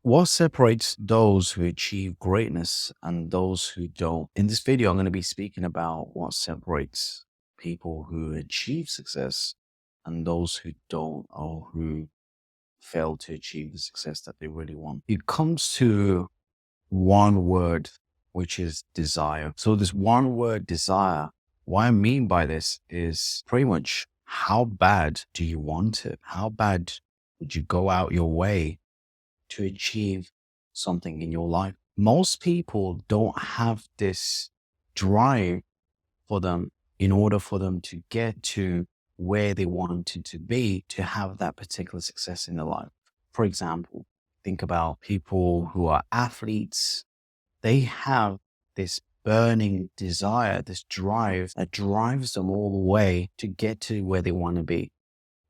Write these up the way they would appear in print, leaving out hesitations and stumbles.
What separates those who achieve greatness and those who don't? In this video, I'm going to be speaking about what separates people who achieve success and those who don't, or who fail to achieve the success that they really want. It comes to one word, which is desire. So this one word, desire, what I mean by this is pretty much, how bad do you want it? How bad would you go out your way to achieve something in your life? Most people don't have this drive for them in order for them to get to where they wanted to be, to have that particular success in their life. For example, think about people who are athletes. They have this burning desire, this drive that drives them all the way to get to where they want to be.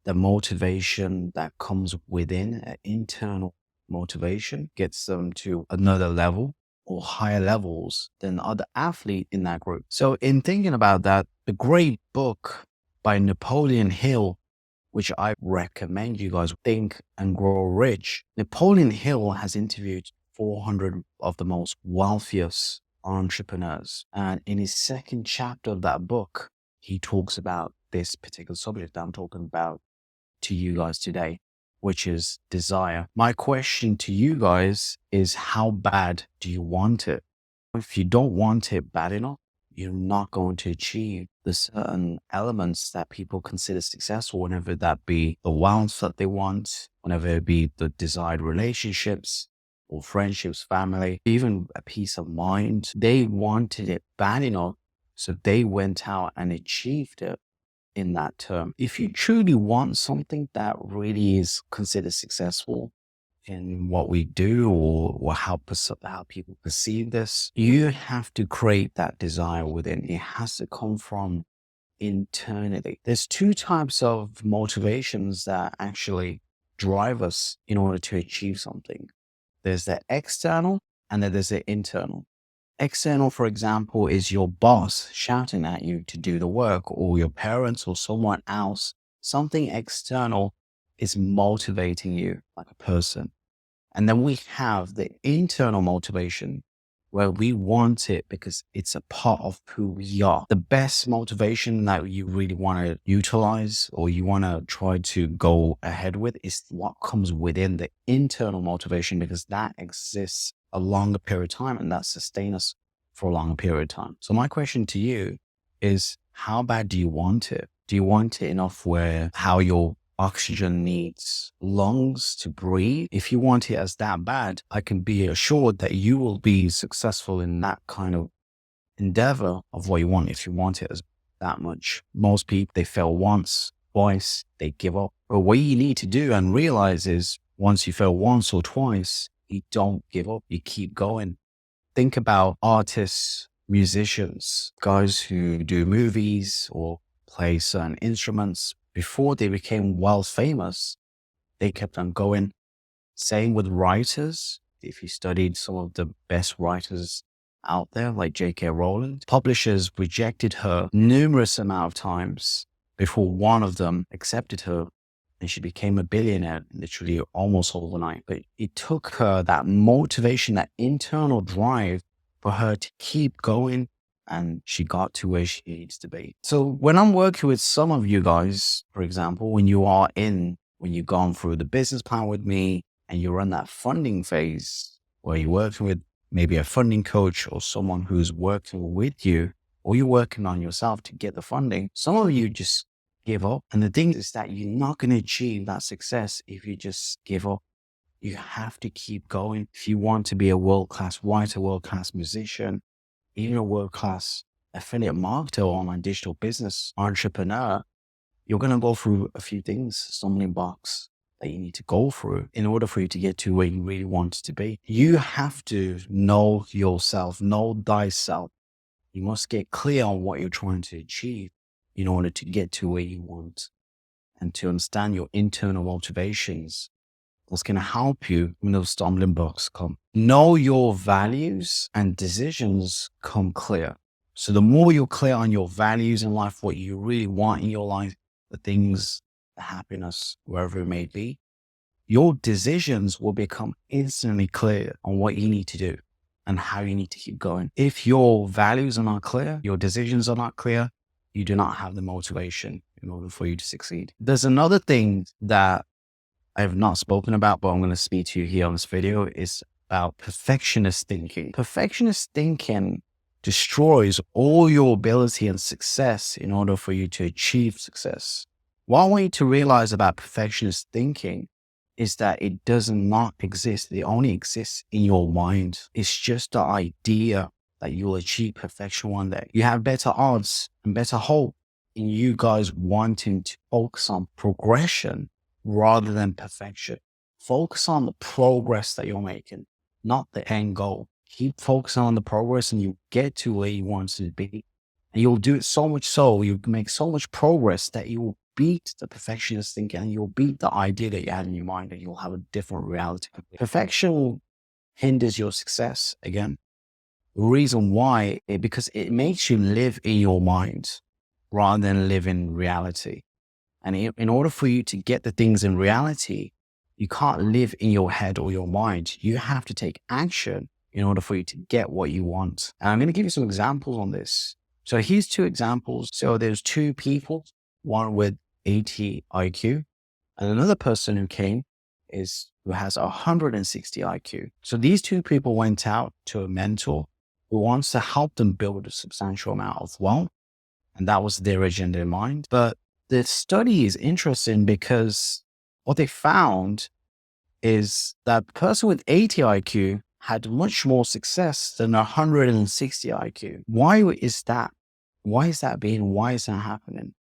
The motivation that comes within, an internal motivation, gets them to another level or higher levels than other athlete in that group. So in thinking about that, the great book by Napoleon Hill, which I recommend you guys, Think and Grow Rich. Napoleon Hill has interviewed 400 of the most wealthiest entrepreneurs. And in his second chapter of that book, he talks about this particular subject that I'm talking about to you guys today, which is desire. My question to you guys is, how bad do you want it? If you don't want it bad enough, you're not going to achieve the certain elements that people consider successful, whenever that be the wealth that they want, whenever it be the desired relationships or friendships, family, even a peace of mind. They wanted it bad enough, so they went out and achieved it in that term. If you truly want something that really is considered successful in what we do, or how people perceive this, you have to create that desire within. It has to come from internally. There's two types of motivations that actually drive us in order to achieve something. There's the external and then there's the internal. External, for example, is your boss shouting at you to do the work, or your parents or someone else. Something external is motivating you like a person. And then we have the internal motivation, where we want it because it's a part of who we are. The best motivation that you really want to utilize, or you want to try to go ahead with, is what comes within the internal motivation, because that exists a longer period of time and that sustains us for a longer period of time. So my question to you is, how bad do you want it? Do you want it enough where how your oxygen needs lungs to breathe? If you want it as that bad, I can be assured that you will be successful in that kind of endeavor of what you want, if you want it as that much. Most people, they fail once, twice, they give up. But what you need to do and realize is, once you fail once or twice, you don't give up, you keep going. Think about artists, musicians, guys who do movies or play certain instruments. Before they became world famous, they kept on going. Same with writers. If you studied some of the best writers out there, like J.K. Rowling, publishers rejected her numerous amount of times before one of them accepted her, and she became a billionaire literally almost overnight. But it took her that motivation, that internal drive, for her to keep going, and she got to where she needs to be. So when I'm working with some of you guys, for example, when you've gone through the business plan with me and you're in that funding phase, where you're working with maybe a funding coach or someone who's working with you, or you're working on yourself to get the funding, some of you just give up. And the thing is that you're not going to achieve that success if you just give up. You have to keep going. If you want to be a world-class writer, world-class musician, even a world-class affiliate marketer or online digital business entrepreneur, you're going to go through a few things, stumbling blocks that you need to go through in order for you to get to where you really want to be. You have to know yourself, know thyself. You must get clear on what you're trying to achieve in order to get to where you want, and to understand your internal motivations. What's going to help you when those stumbling blocks come. Know your values, and decisions come clear. So the more you're clear on your values in life, what you really want in your life, the things, the happiness, wherever it may be, your decisions will become instantly clear on what you need to do and how you need to keep going. If your values are not clear, your decisions are not clear, you do not have the motivation in order for you to succeed. There's another thing that I have not spoken about, but I'm going to speak to you here on this video, is about perfectionist thinking. Perfectionist thinking destroys all your ability and success in order for you to achieve success. What I want you to realize about perfectionist thinking is that it does not exist. It only exists in your mind. It's just the idea that you'll achieve perfection one day. You have better odds and better hope in you guys wanting to focus on progression rather than perfection. Focus on the progress that you're making, not the end goal. Keep focusing on the progress and you get to where you want to be. And you'll do it so much so, you make so much progress that you will beat the perfectionist thinking and you'll beat the idea that you had in your mind and you'll have a different reality. Perfection hinders your success again. The reason why is because it makes you live in your mind rather than live in reality. And in order for you to get the things in reality, you can't live in your head or your mind. You have to take action in order for you to get what you want. And I'm going to give you some examples on this. So here's two examples. So there's two people, one with 80 IQ and another person who has 160 IQ. So these two people went out to a mentor who wants to help them build a substantial amount of wealth. And that was their agenda in mind. But the study is interesting because what they found is that the person with 80 IQ had much more success than 160 IQ. Why is that? Why is that happening?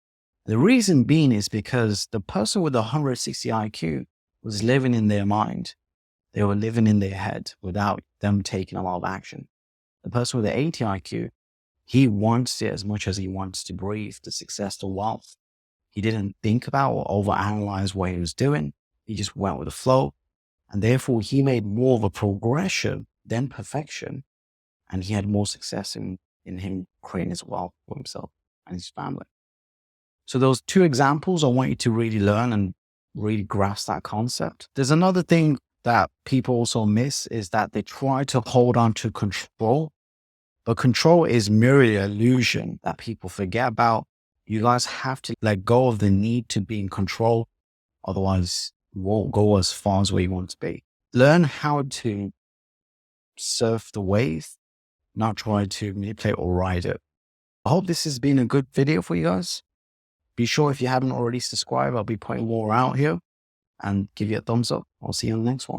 The reason being is because the person with 160 IQ was living in their mind. They were living in their head without them taking a lot of action. The person with the 80 IQ, he wants it as much as he wants to breathe, the success, the wealth. He didn't think about or overanalyze what he was doing. He just went with the flow. And therefore, he made more of a progression than perfection. And he had more success in him creating his wealth for himself and his family. So those two examples, I want you to really learn and really grasp that concept. There's another thing that people also miss is that they try to hold on to control. But control is merely an illusion that people forget about. You guys have to let go of the need to be in control. Otherwise, you won't go as far as where you want to be. Learn how to surf the wave, not try to manipulate or ride it. I hope this has been a good video for you guys. Be sure if you haven't already subscribed, I'll be putting more out here and give you a thumbs up. I'll see you on the next one.